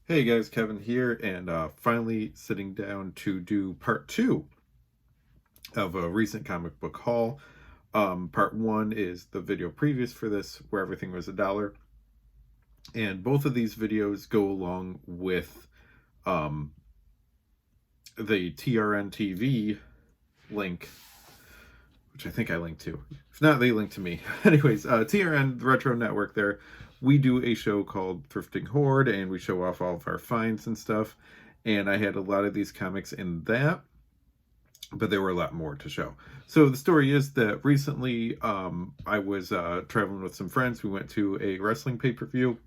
Hey guys, Kevin here, and finally sitting down to do part two of a recent comic book haul. Part one is the video previous for this, where everything was $1, and both of these videos go along with um, the TRN TV link, which I think I linked to. If not, they linked to me. Anyways, TRN, the Retro Network there, we do a show called Thrifting Horde, and we show off all of our finds and stuff. And I had a lot of these comics in that, but there were a lot more to show. So the story is that recently I was traveling with some friends. We went to a wrestling pay-per-view,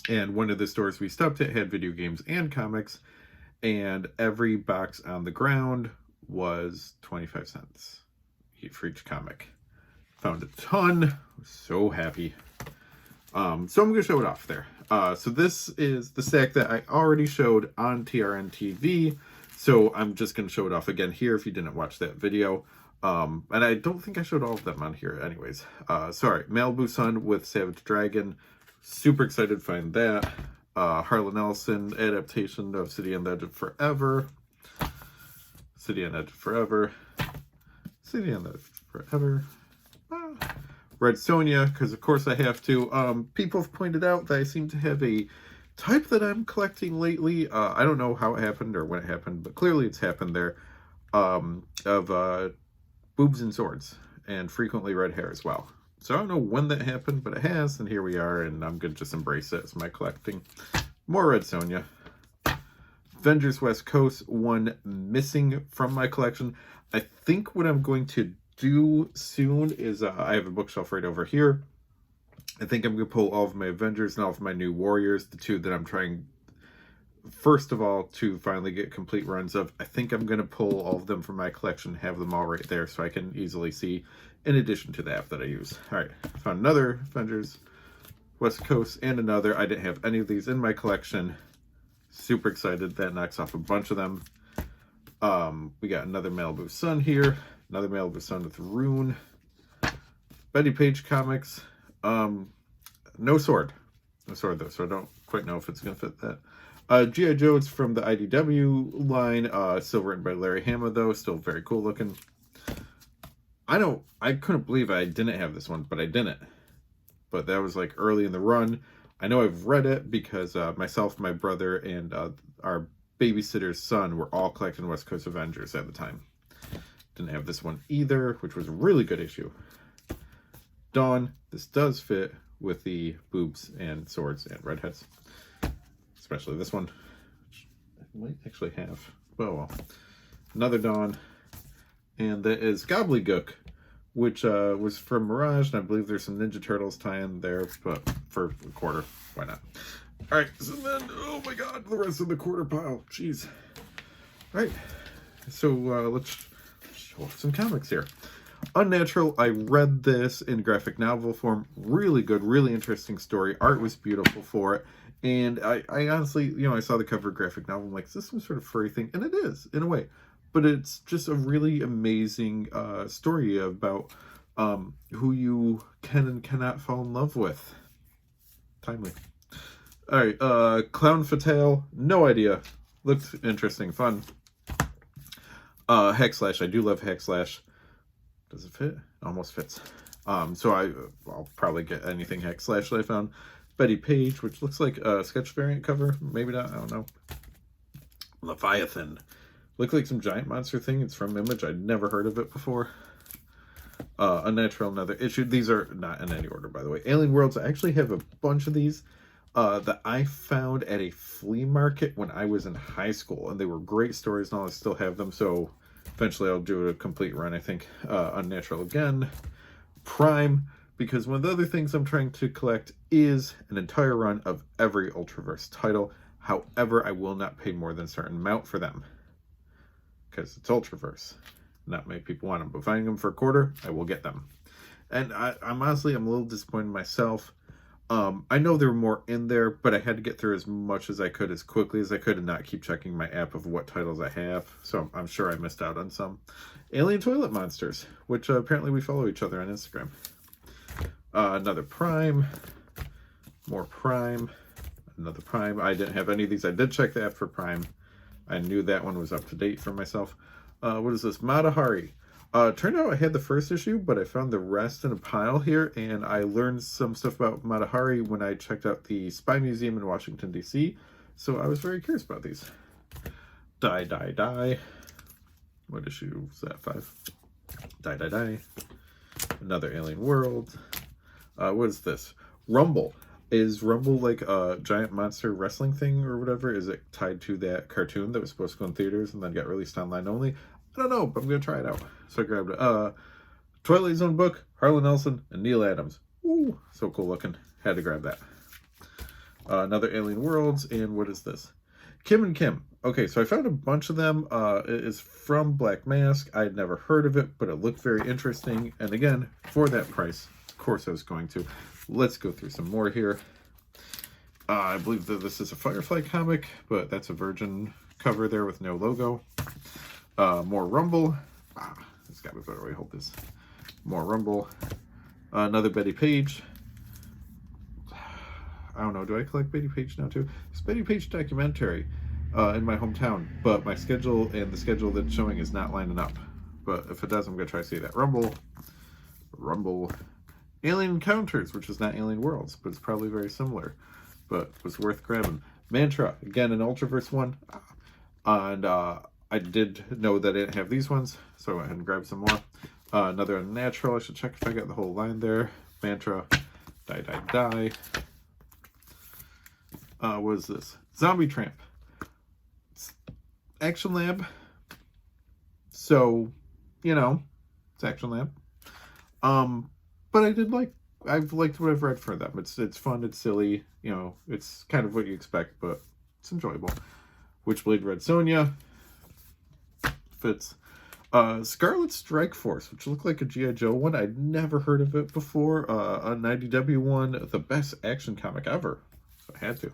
and one of the stores we stopped at had video games and comics, and every box on the ground was 25 cents for each comic. Found a ton. Was so happy. So I'm going to show it off there. So this is the stack that I already showed on TRN TV. So I'm just going to show it off again here if you didn't watch that video. And I don't think I showed all of them on here anyways. Sorry, Malibu Sun with Savage Dragon. Super excited to find that. Harlan Ellison adaptation of City on the Edge of Forever. City on the Edge of Forever. City on the Edge of Forever. Red Sonja, because of course I have to. People have pointed out that I seem to have a type that I'm collecting lately. I don't know how it happened or when it happened, but clearly it's happened there. Of boobs and swords, and frequently red hair as well. So I don't know when that happened, but it has, and here we are, and I'm going to just embrace it as my collecting. More Red Sonja. Avengers West Coast, one missing from my collection. I think what I'm going to do soon is I have a bookshelf right over here. I think I'm going to pull all of my Avengers and all of my new Warriors, the two that I'm trying, first of all, to finally get complete runs of. I think I'm going to pull all of them from my collection, have them all right there so I can easily see, in addition to the app that I use. All right, found another Avengers West Coast and another. I didn't have any of these in my collection. Super excited. That knocks off a bunch of them. We got another Malibu Sun here. Another Malibu Sun with Rune. Betty Page comics. No sword. No sword though, so I don't quite know if it's going to fit that. G.I. Joe, it's from the IDW line. Still written by Larry Hama though. Still very cool looking. I couldn't believe I didn't have this one, but I didn't. But that was like early in the run. I know I've read it because myself, my brother, and our babysitter's son were all collecting West Coast Avengers at the time. Didn't have this one either, which was a really good issue. Dawn, this does fit with the boobs and swords and redheads. Especially this one, which I might actually have. Oh well. Another Dawn. And that is Gobbledygook, which was from Mirage, and I believe there's some Ninja Turtles tie-in there, but for a quarter, why not? All right, so then, oh my god, the rest of the quarter pile, jeez. All right, so let's show off some comics here. Unnatural, I read this in graphic novel form. Really good, really interesting story. Art was beautiful for it. And I honestly, I saw the cover of graphic novel. I'm like, is this some sort of furry thing? And it is, in a way. But it's just a really amazing story about who you can and cannot fall in love with. Timely. All right, Clown Fatale, no idea. Looked interesting, fun. Hack Slash, I do love Hack Slash. Does it fit? Almost fits. So I'll probably get anything Hack Slash that I found. Betty Page, which looks like a sketch variant cover. Maybe not, I don't know. Leviathan. Looked like some giant monster thing. It's from Image. I'd never heard of it before. Unnatural, another issue. These are not in any order, by the way. Alien Worlds, I actually have a bunch of these that I found at a flea market when I was in high school. And they were great stories and all. I still have them, so eventually I'll do a complete run, I think. Unnatural again. Prime, because one of the other things I'm trying to collect is an entire run of every Ultraverse title. However, I will not pay more than a certain amount for them, because it's Ultraverse. Not many people want them, but finding them for a quarter, I will get them. And I'm honestly, I'm a little disappointed myself. I know there were more in there, but I had to get through as much as I could, as quickly as I could, and not keep checking my app of what titles I have. So I'm sure I missed out on some. Alien Toilet Monsters, which apparently we follow each other on Instagram. Another Prime. More Prime. another Prime. I didn't have any of these. I did check the app for Prime. I knew that one was up to date for myself. What is this? Matahari. Turned out I had the first issue, but I found the rest in a pile here, and I learned some stuff about Matahari when I checked out the Spy Museum in Washington, D.C., so I was very curious about these. Die. What issue was that? 5. Die. Another Alien World. What is this? Rumble. Is Rumble like a giant monster wrestling thing or whatever? Is it tied to that cartoon that was supposed to go in theaters and then got released online only? I don't know, but I'm going to try it out. So I grabbed it. Twilight Zone book, Harlan Ellison, and Neil Adams. Ooh, so cool looking. Had to grab that. Another Alien Worlds, and what is this? Kim and Kim. Okay, so I found a bunch of them. It is from Black Mask. I had never heard of it, but it looked very interesting. And again, for that price, of course I was going to. Let's go through some more here. I believe that this is a Firefly comic, but that's a Virgin cover there with no logo. More Rumble. It's got to be a better way to hold this. More Rumble. Another Betty Page. I don't know. Do I collect Betty Page now too? It's Betty Page documentary in my hometown, but my schedule and the schedule that's showing is not lining up. But if it does, I'm going to try to see that. Rumble. Alien Encounters, which is not Alien Worlds, but it's probably very similar. But was worth grabbing. Mantra. Again, an Ultraverse one. And I did know that I didn't have these ones, so I went ahead and grabbed some more. Another Unnatural. I should check if I got the whole line there. Mantra. Die. What is this? Zombie Tramp. It's Action Lab. So, it's Action Lab. But I've liked what I've read for them. It's fun, it's silly, it's kind of what you expect, but it's enjoyable. Witchblade Red Sonja. Fits. Scarlet Strike Force, which looked like a G.I. Joe one. I'd never heard of it before. A 90W one, the best action comic ever. So I had to.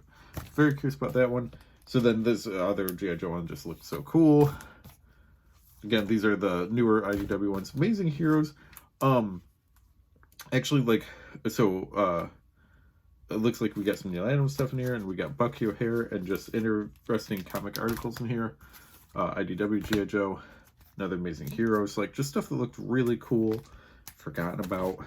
Very curious about that one. So then this other G.I. Joe one just looked so cool. Again, these are the newer IDW ones. Amazing Heroes. Actually, it looks like we got some Neil Adams stuff in here, and we got Bucky O'Hare, and just interesting comic articles in here. IDW G.I. Joe, another Amazing Heroes, just stuff that looked really cool, forgotten about.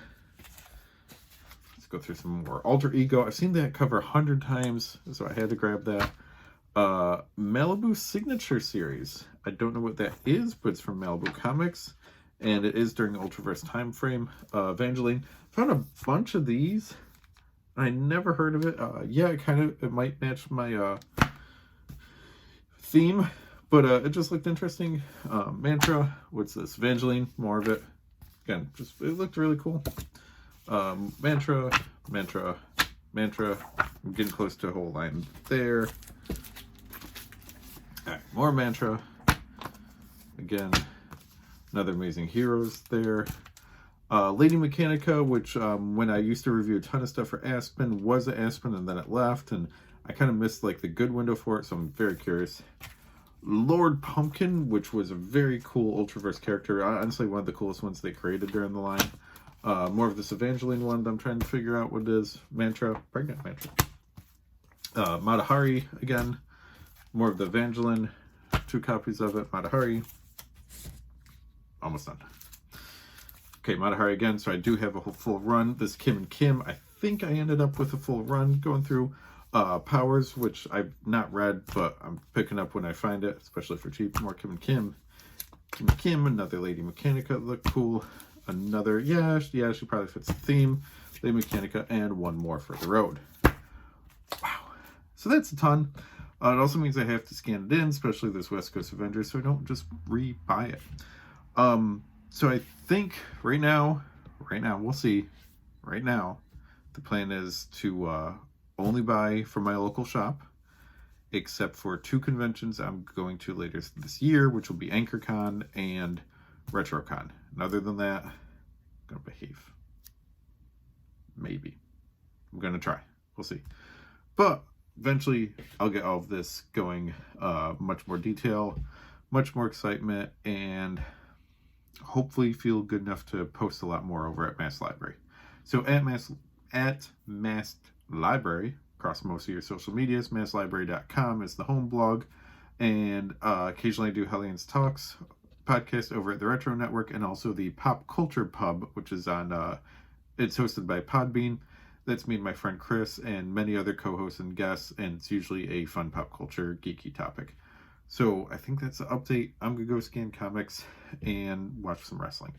Let's go through some more. Alter Ego, I've seen that cover 100 times, so I had to grab that. Malibu Signature Series, I don't know what that is, but it's from Malibu Comics, and it is during the Ultraverse time frame. Evangeline, found a bunch of these. I never heard of it. Yeah, it might match my theme, but it just looked interesting. Mantra, what's this? Evangeline, more of it. Again, it looked really cool. Mantra. I'm getting close to a whole line there. All right, more Mantra. Again, another Amazing Heroes there. Lady Mechanica, which when I used to review a ton of stuff for Aspen, was at Aspen and then it left, and I kind of missed the good window for it, so I'm very curious. Lord Pumpkin, which was a very cool Ultraverse character, honestly one of the coolest ones they created during the line. More of this Evangeline one that I'm trying to figure out what it is. Mantra, Pregnant Mantra. Matahari, again, more of the Evangeline, 2 copies of it. Matahari, almost done. Okay, Matahari again, so I do have a whole full run. This Kim and Kim, I think I ended up with a full run going through. Powers, which I've not read, but I'm picking up when I find it, especially for cheap. More Kim and Kim. Kim and Kim, another Lady Mechanica, looked cool. Another, yeah, she probably fits the theme. Lady Mechanica, and one more for the road. Wow. So that's a ton. It also means I have to scan it in, especially this West Coast Avengers, so I don't just re-buy it. So I think right now, we'll see. Right now, the plan is to only buy from my local shop, except for 2 conventions I'm going to later this year, which will be AnchorCon and RetroCon. And other than that, I'm going to behave. Maybe. I'm going to try. We'll see. But eventually, I'll get all of this going much more detail, much more excitement, and hopefully feel good enough to post a lot more over at Mass Library. So at Mass Library, across most of your social medias. MassLibrary.com is the home blog. And occasionally I do Hellions Talks podcast over at the Retro Network, and also the Pop Culture Pub, which is on, it's hosted by Podbean. That's me and my friend Chris and many other co-hosts and guests, and it's usually a fun pop culture geeky topic. So I think that's the update. I'm going to go scan comics and watch some wrestling.